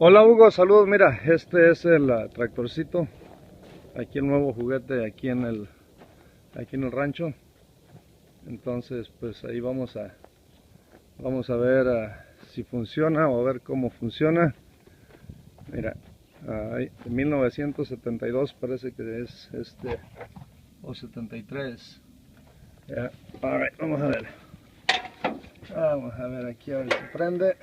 Hola Hugo, saludos. Mira, este es el tractorcito. Aquí el nuevo juguete aquí en el rancho. Entonces, pues ahí vamos a ver si funciona o a ver cómo funciona. Mira, de 1972 parece que es o 73. Yeah. Alright, vamos a ver. Vamos a ver aquí a ver si prende.